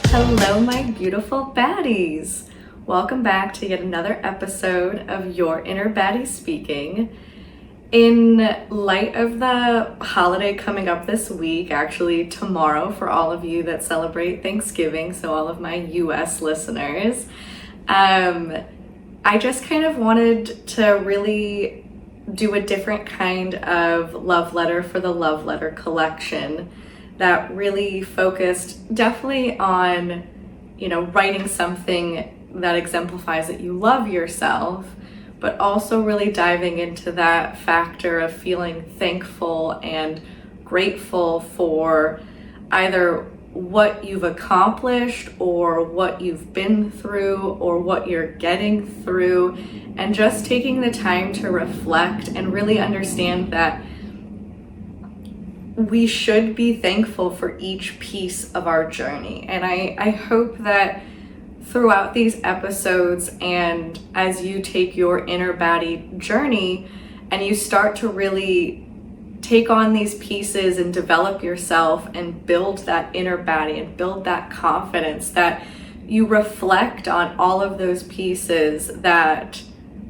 Hello, my beautiful baddies. Welcome back to yet another episode of Your Inner Baddie Speaking. In light of the holiday coming up this week, actually tomorrow for all of you that celebrate Thanksgiving, so all of my US listeners, I just kind of wanted to really do a different kind of love letter for the love letter collection that really focused definitely on, writing something that exemplifies that you love yourself, but also really diving into that factor of feeling thankful and grateful for either what you've accomplished or what you've been through or what you're getting through, and just taking the time to reflect and really understand that we should be thankful for each piece of our journey. And I hope that throughout these episodes, and as you take your inner baddie journey and you start to really take on these pieces and develop yourself and build that inner baddie and build that confidence, that you reflect on all of those pieces that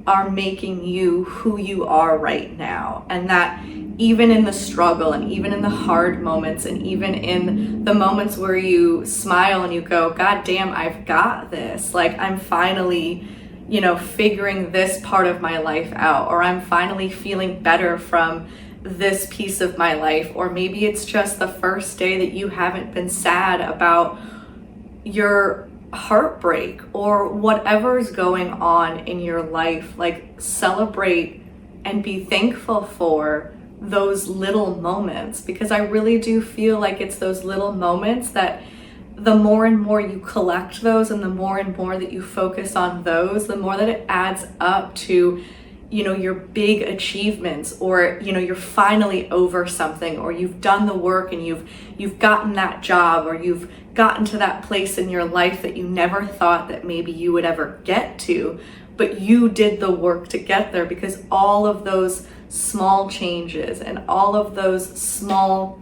are making you who you are right now, and that even in the struggle and even in the hard moments and even in the moments where you smile and you go, God damn, I've got this, like I'm finally figuring this part of my life out, or I'm finally feeling better from this piece of my life, or maybe it's just the first day that you haven't been sad about your heartbreak or whatever's going on in your life. Like, celebrate and be thankful for those little moments, because I really do feel like it's those little moments that the more and more you collect those and the more and more that you focus on those, the more that it adds up to your big achievements, or you're finally over something, or you've done the work and you've gotten that job, or you've gotten to that place in your life that you never thought that maybe you would ever get to, but you did the work to get there, because all of those small changes and all of those small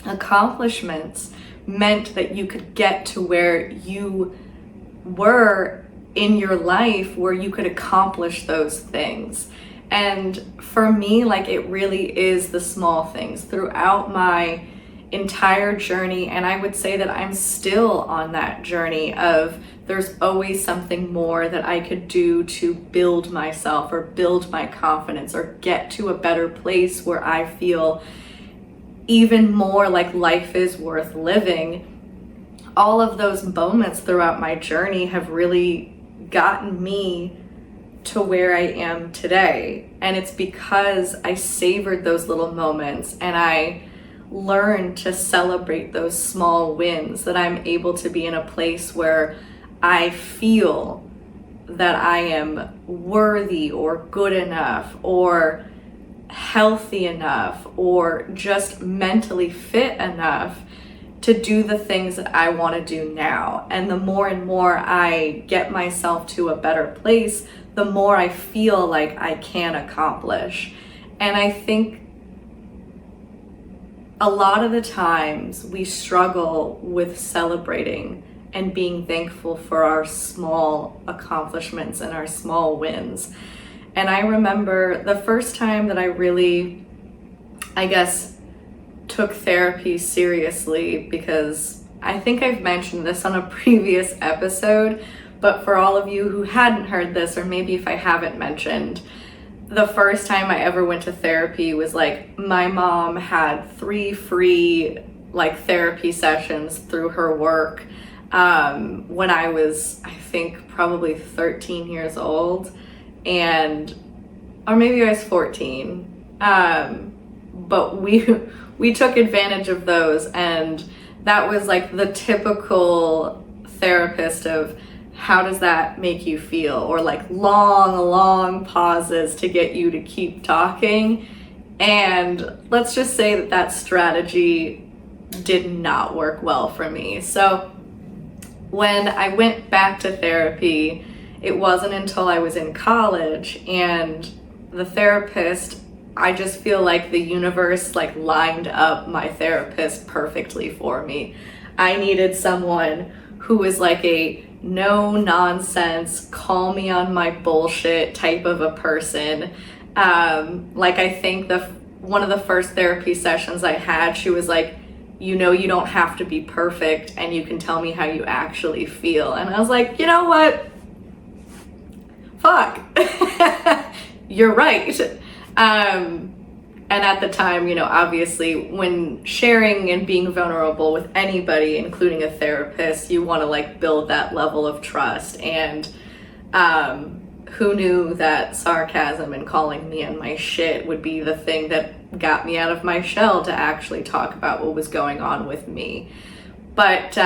accomplishments meant that you could get to where you were in your life, where you could accomplish those things. And for me, like, it really is the small things throughout my entire journey. And I would say that I'm still on that journey of there's always something more that I could do to build myself or build my confidence or get to a better place where I feel even more like life is worth living. All of those moments throughout my journey have really gotten me to where I am today. And it's because I savored those little moments and I learned to celebrate those small wins, that I'm able to be in a place where I feel that I am worthy or good enough or healthy enough or just mentally fit enough to do the things that I want to do now. And the more and more I get myself to a better place, the more I feel like I can accomplish. And I think a lot of the times we struggle with celebrating and being thankful for our small accomplishments and our small wins. And I remember the first time that I really, took therapy seriously, because I think I've mentioned this on a previous episode, but for all of you who hadn't heard this, or maybe if I haven't mentioned, the first time I ever went to therapy was like, my mom had 3 free therapy sessions through her work when I was, I think, probably 13 years old, or maybe I was 14. But we took advantage of those, and that was like the typical therapist of how does that make you feel, or like long pauses to get you to keep talking. And let's just say that strategy did not work well for me. So when I went back to therapy, it wasn't until I was in college, and the therapist, I just feel like the universe lined up my therapist perfectly for me. I needed someone who was like a no nonsense, call me on my bullshit type of a person. Like I think one of the first therapy sessions I had, she was like, you know, you don't have to be perfect and you can tell me how you actually feel. And I was like, you know what? Fuck. You're right. And at the time, you know, obviously when sharing and being vulnerable with anybody, including a therapist, you want to like build that level of trust. And who knew that sarcasm and calling me on my shit would be the thing that got me out of my shell to actually talk about what was going on with me. But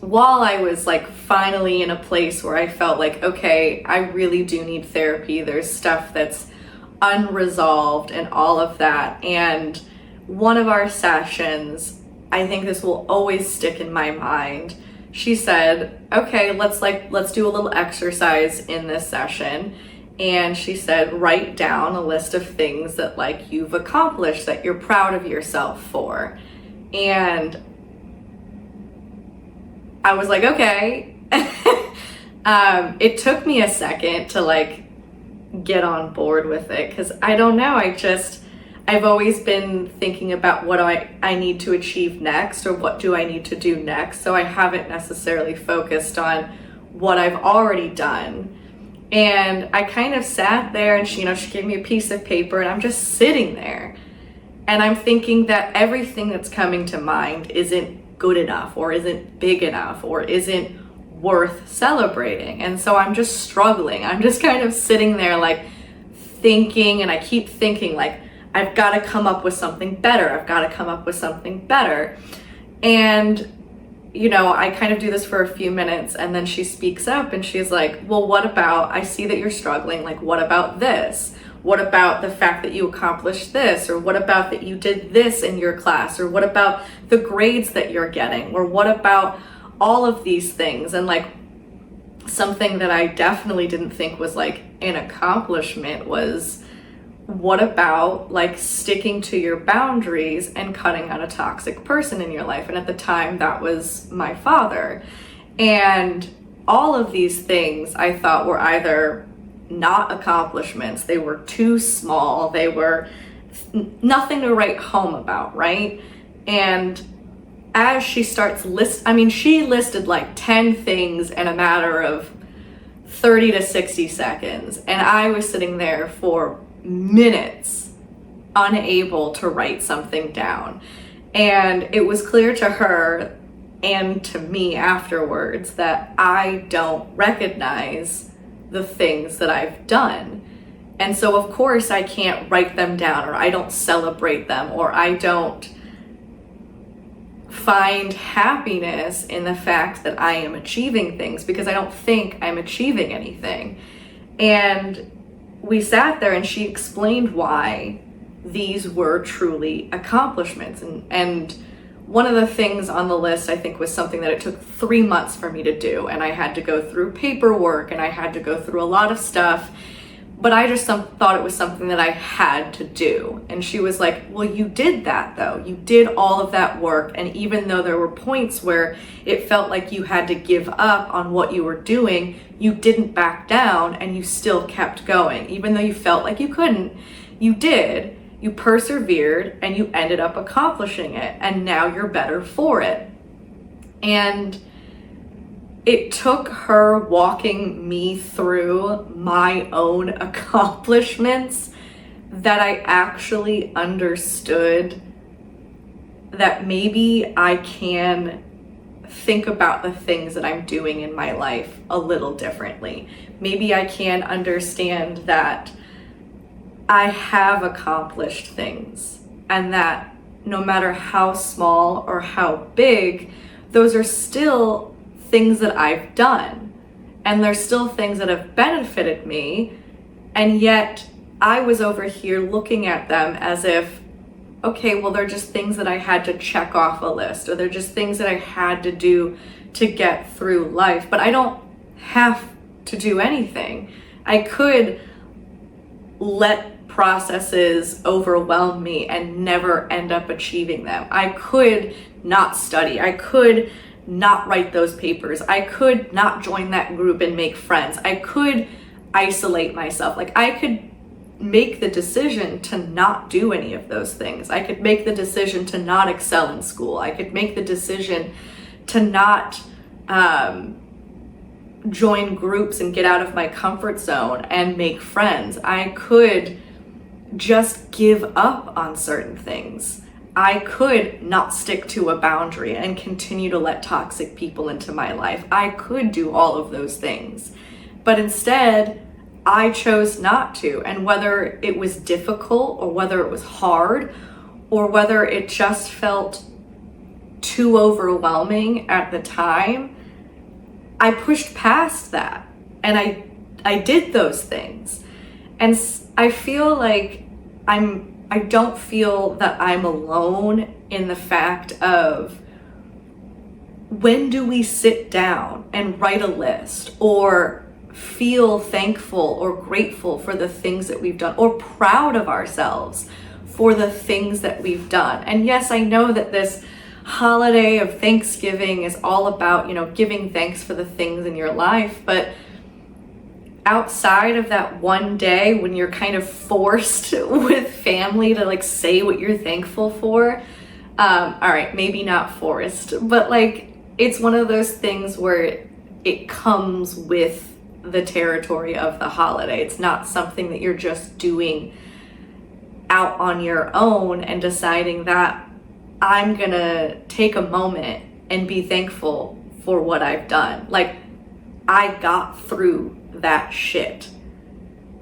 while I was like finally in a place where I felt like, okay, I really do need therapy, there's stuff that's unresolved and all of that. And one of our sessions, I think this will always stick in my mind, she said, okay, let's do a little exercise in this session. And she said, write down a list of things that like you've accomplished that you're proud of yourself for. And I was like, okay. It took me a second to like get on board with it, because I don't know, I've always been thinking about what I need to achieve next, or what do I need to do next. So I haven't necessarily focused on what I've already done. And I kind of sat there and she gave me a piece of paper and I'm just sitting there. And I'm thinking that everything that's coming to mind isn't good enough, or isn't big enough, or isn't worth celebrating. And so I'm just struggling. I'm just kind of sitting there like thinking, and I keep thinking like, I've got to come up with something better. I've got to come up with something better. And, you know, I kind of do this for a few minutes and then she speaks up and she's like, well, what about, I see that you're struggling. Like, what about this? What about the fact that you accomplished this? Or what about that you did this in your class? Or what about the grades that you're getting? Or what about all of these things? And like, something that I definitely didn't think was like an accomplishment was, what about like sticking to your boundaries and cutting out a toxic person in your life? And at the time that was my father. And all of these things I thought were either not accomplishments, they were too small, they were nothing to write home about, right? And as she starts she listed like 10 things in a matter of 30 to 60 seconds. And I was sitting there for minutes unable to write something down. And it was clear to her and to me afterwards that I don't recognize the things that I've done. And so of course I can't write them down, or I don't celebrate them, or I don't find happiness in the fact that I am achieving things, because I don't think I'm achieving anything. And we sat there and she explained why these were truly accomplishments. And one of the things on the list, I think, was something that it took 3 months for me to do. And I had to go through paperwork and I had to go through a lot of stuff. But I just thought it was something that I had to do. And she was like, well, you did that though. You did all of that work. And even though there were points where it felt like you had to give up on what you were doing, you didn't back down and you still kept going. Even though you felt like you couldn't, you did. You persevered and you ended up accomplishing it. And now you're better for it. And it took her walking me through my own accomplishments that I actually understood that maybe I can think about the things that I'm doing in my life a little differently. Maybe I can understand that I have accomplished things, and that no matter how small or how big, those are still things that I've done, and there's still things that have benefited me, and yet I was over here looking at them as if, okay, well, they're just things that I had to check off a list, or they're just things that I had to do to get through life. But I don't have to do anything. I could let processes overwhelm me and never end up achieving them. I could not study. I could not write those papers. I could not join that group and make friends. I could isolate myself. Like, I could make the decision to not do any of those things. I could make the decision to not excel in school. I could make the decision to not join groups and get out of my comfort zone and make friends. I could just give up on certain things. I could not stick to a boundary and continue to let toxic people into my life. I could do all of those things. But instead, I chose not to. And whether it was difficult or whether it was hard or whether it just felt too overwhelming at the time, I pushed past that and I did those things. And I feel like I don't feel that I'm alone in the fact of, when do we sit down and write a list or feel thankful or grateful for the things that we've done, or proud of ourselves for the things that we've done? And yes, I know that this holiday of Thanksgiving is all about, giving thanks for the things in your life, but outside of that one day when you're kind of forced with family to like say what you're thankful for, all right, maybe not forced, but like, it's one of those things where it comes with the territory of the holiday. It's not something that you're just doing out on your own and deciding that I'm gonna take a moment and be thankful for what I've done. Like, I got through that shit.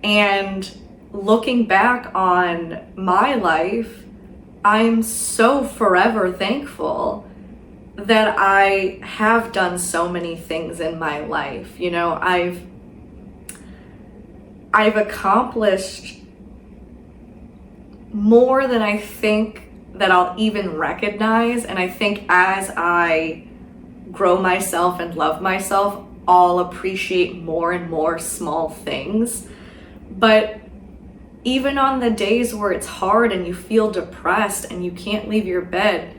And looking back on my life, I'm so forever thankful that I have done so many things in my life. I've accomplished more than I think that I'll even recognize. And I think as I grow myself and love myself, I'll appreciate more and more small things. But even on the days where it's hard and you feel depressed and you can't leave your bed,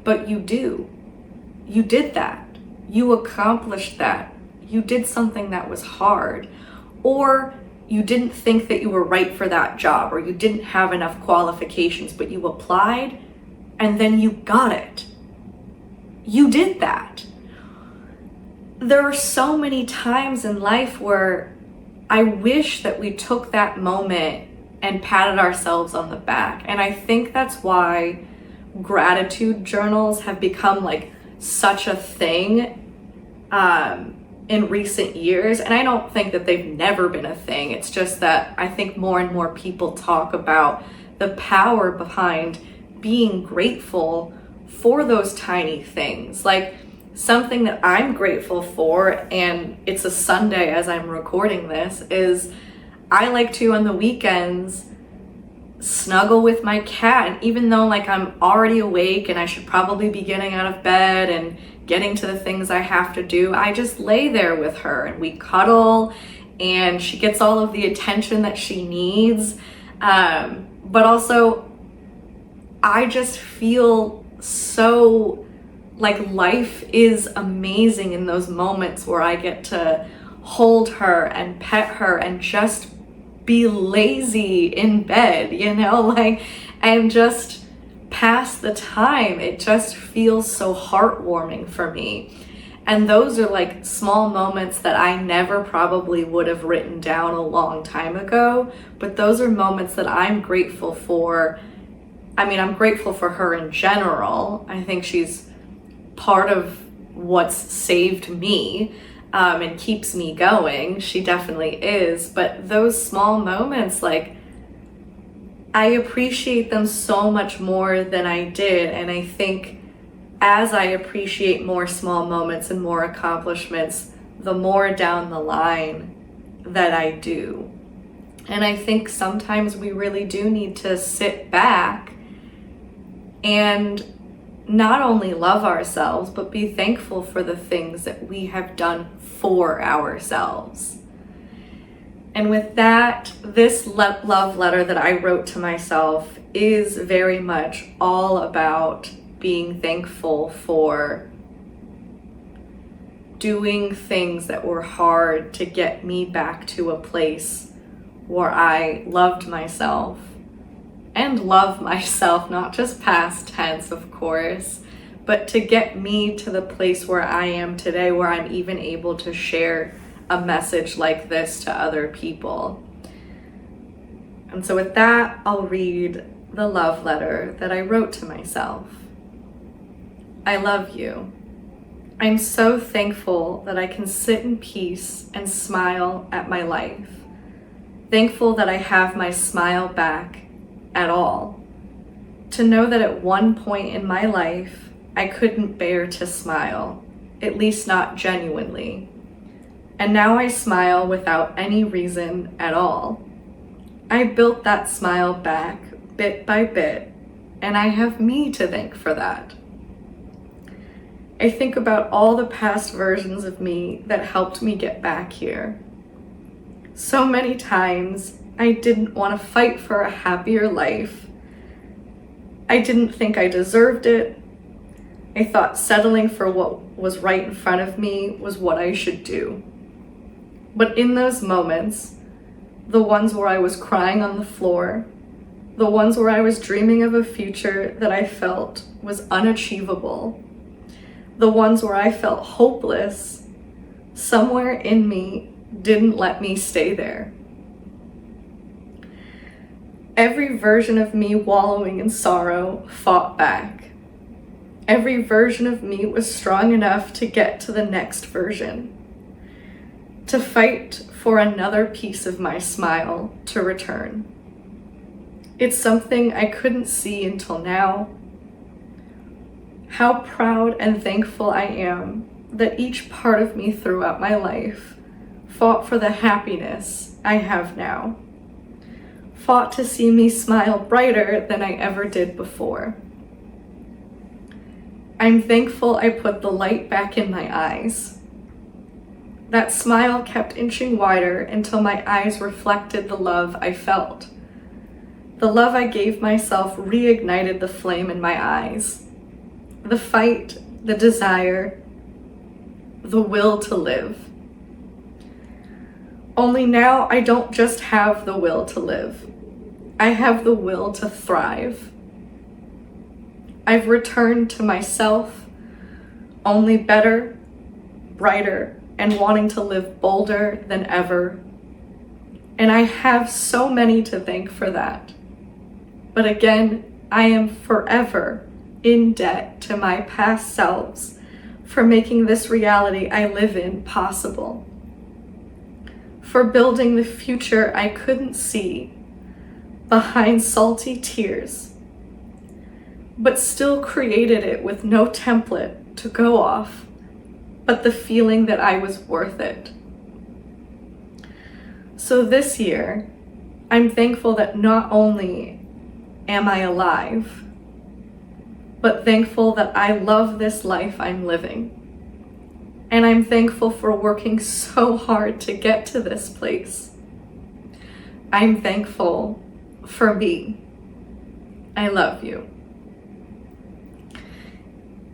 but you did that. You accomplished that. You did something that was hard. Or you didn't think that you were right for that job, or you didn't have enough qualifications, but you applied and then you got it. You did that. There are so many times in life where I wish that we took that moment and patted ourselves on the back. And I think that's why gratitude journals have become like such a thing in recent years. And I don't think that they've never been a thing. It's just that I think more and more people talk about the power behind being grateful for those tiny things. Like, something that I'm grateful for, and it's a Sunday as I'm recording this, is I like to, on the weekends, snuggle with my cat. And even though like I'm already awake and I should probably be getting out of bed and getting to the things I have to do, I just lay there with her and we cuddle and she gets all of the attention that she needs. But also, I just feel so like life is amazing in those moments where I get to hold her and pet her and just be lazy in bed, and just pass the time. It just feels so heartwarming for me. And those are like small moments that I never probably would have written down a long time ago, but those are moments that I'm grateful for. I mean, I'm grateful for her in general. I think she's part of what's saved me and keeps me going. She definitely is. But those small moments, like, I appreciate them so much more than I did. And I think as I appreciate more small moments and more accomplishments, the more down the line that I do. And I think sometimes we really do need to sit back and not only love ourselves, but be thankful for the things that we have done for ourselves. And with that, this love letter that I wrote to myself is very much all about being thankful for doing things that were hard to get me back to a place where I loved myself and love myself, not just past tense, of course, but to get me to the place where I am today, where I'm even able to share a message like this to other people. And so with that, I'll read the love letter that I wrote to myself. I love you. I'm so thankful that I can sit in peace and smile at my life. Thankful that I have my smile back at all. To know that at one point in my life, I couldn't bear to smile, at least not genuinely. And now I smile without any reason at all. I built that smile back bit by bit, and I have me to thank for that. I think about all the past versions of me that helped me get back here. So many times I didn't want to fight for a happier life. I didn't think I deserved it. I thought settling for what was right in front of me was what I should do. But in those moments, the ones where I was crying on the floor, the ones where I was dreaming of a future that I felt was unachievable, the ones where I felt hopeless, somewhere in me didn't let me stay there. Every version of me wallowing in sorrow fought back. Every version of me was strong enough to get to the next version, to fight for another piece of my smile to return. It's something I couldn't see until now. How proud and thankful I am that each part of me throughout my life fought for the happiness I have now, fought to see me smile brighter than I ever did before. I'm thankful I put the light back in my eyes. That smile kept inching wider until my eyes reflected the love I felt. The love I gave myself reignited the flame in my eyes. The fight, the desire, the will to live. Only now I don't just have the will to live. I have the will to thrive. I've returned to myself, only better, brighter, and wanting to live bolder than ever. And I have so many to thank for that. But again, I am forever in debt to my past selves for making this reality I live in possible, for building the future I couldn't see behind salty tears, but still created it with no template to go off, but the feeling that I was worth it. So this year, I'm thankful that not only am I alive, but thankful that I love this life I'm living. And I'm thankful for working so hard to get to this place. I'm thankful for me. I love you.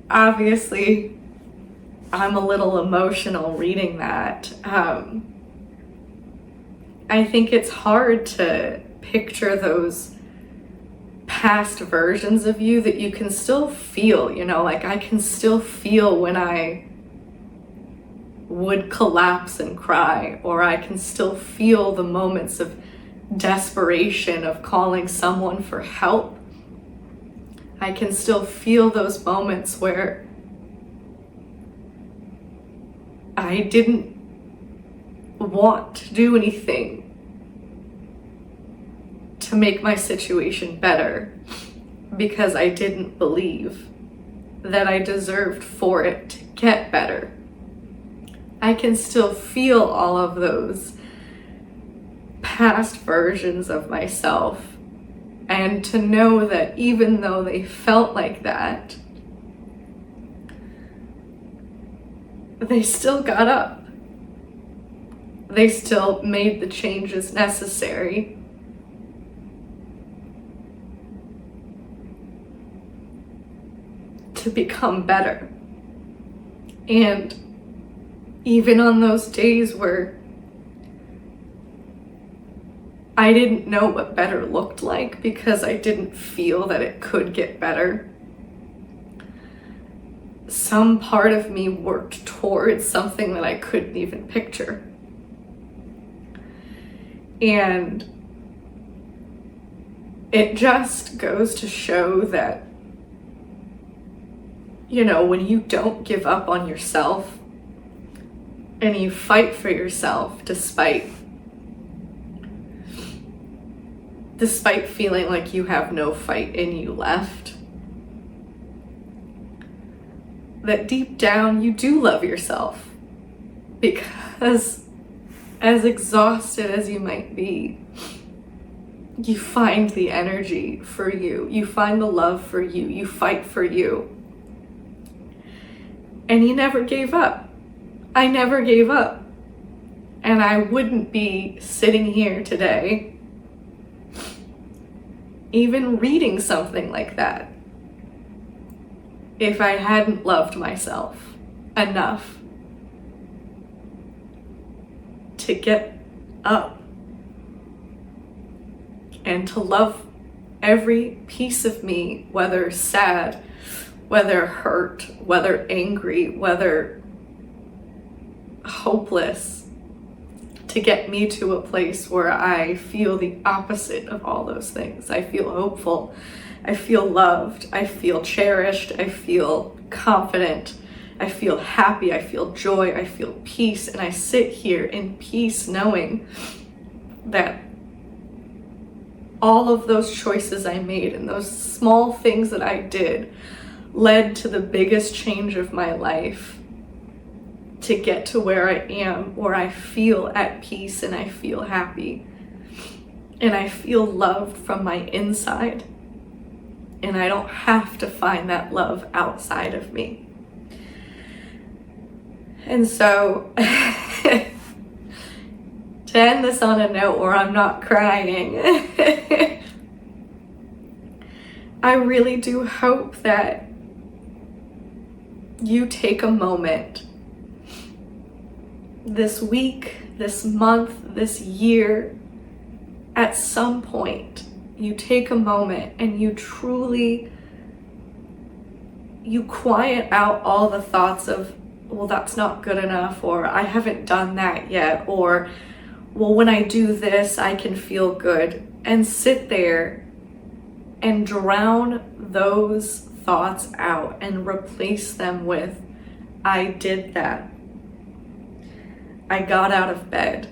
Obviously, I'm a little emotional reading that. I think it's hard to picture those past versions of you that you can still feel, like I can still feel when I would collapse and cry, or I can still feel the moments of desperation of calling someone for help. I can still feel those moments where I didn't want to do anything to make my situation better because I didn't believe that I deserved for it to get better. I can still feel all of those past versions of myself, and to know that even though they felt like that, they still got up. They still made the changes necessary to become better. And even on those days where I didn't know what better looked like because I didn't feel that it could get better, some part of me worked towards something that I couldn't even picture. And it just goes to show that, you know, when you don't give up on yourself and you fight for yourself despite feeling like you have no fight in you left, that deep down you do love yourself, because as exhausted as you might be, you find the energy for you, you find the love for you, you fight for you, and you never gave up. I never gave up, and I wouldn't be sitting here today even reading something like that if I hadn't loved myself enough to get up and to love every piece of me, whether sad, whether hurt, whether angry, whether hopeless, to get me to a place where I feel the opposite of all those things. I feel hopeful, I feel loved, I feel cherished, I feel confident, I feel happy, I feel joy, I feel peace, and I sit here in peace knowing that all of those choices I made and those small things that I did led to the biggest change of my life, to get to where I am, where I feel at peace and I feel happy and I feel loved from my inside, and I don't have to find that love outside of me. And so to end this on a note where I'm not crying, I really do hope that you take a moment this week, this month, this year, at some point, you take a moment and you truly, you quiet out all the thoughts of, well, that's not good enough, or I haven't done that yet, or, well, when I do this, I can feel good, and sit there and drown those thoughts out and replace them with, I did that. I got out of bed.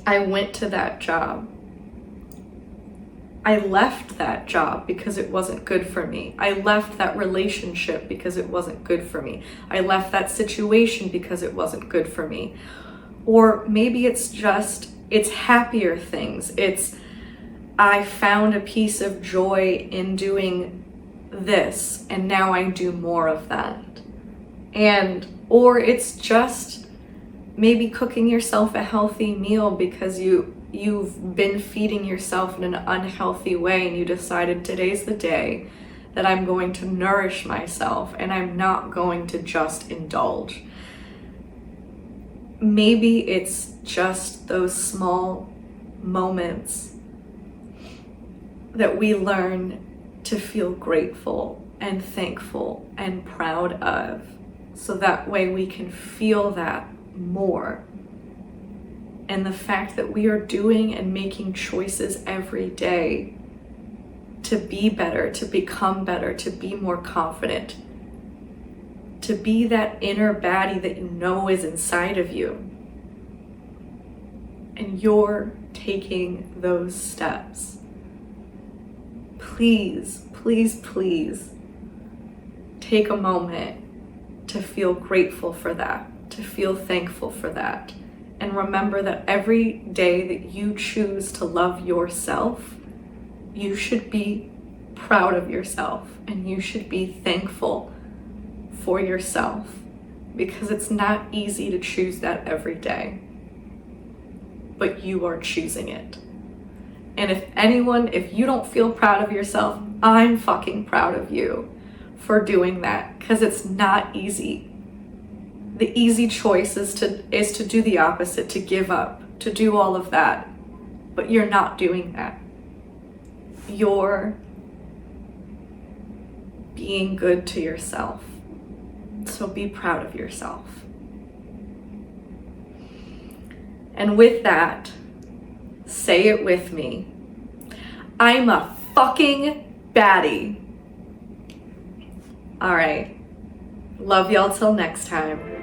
I went to that job. I left that job because it wasn't good for me. I left that relationship because it wasn't good for me. I left that situation because it wasn't good for me. Or maybe it's happier things. It's, I found a piece of joy in doing this, and now I do more of that. Or it's just maybe cooking yourself a healthy meal because you've been feeding yourself in an unhealthy way, and you decided today's the day that I'm going to nourish myself and I'm not going to just indulge. Maybe it's just those small moments that we learn to feel grateful and thankful and proud of, so that way we can feel that more. And the fact that we are doing and making choices every day to be better, to become better, to be more confident, to be that inner baddie that you know is inside of you. And you're taking those steps. Please, please, please take a moment to feel grateful for that, to feel thankful for that. And remember that every day that you choose to love yourself, you should be proud of yourself and you should be thankful for yourself, because it's not easy to choose that every day, but you are choosing it. And if you don't feel proud of yourself, I'm fucking proud of you for doing that, because it's not easy. The easy choice is to do the opposite, to give up, to do all of that. But you're not doing that. You're being good to yourself. So be proud of yourself. And with that, say it with me. I'm a fucking baddie. All right. Love y'all till next time.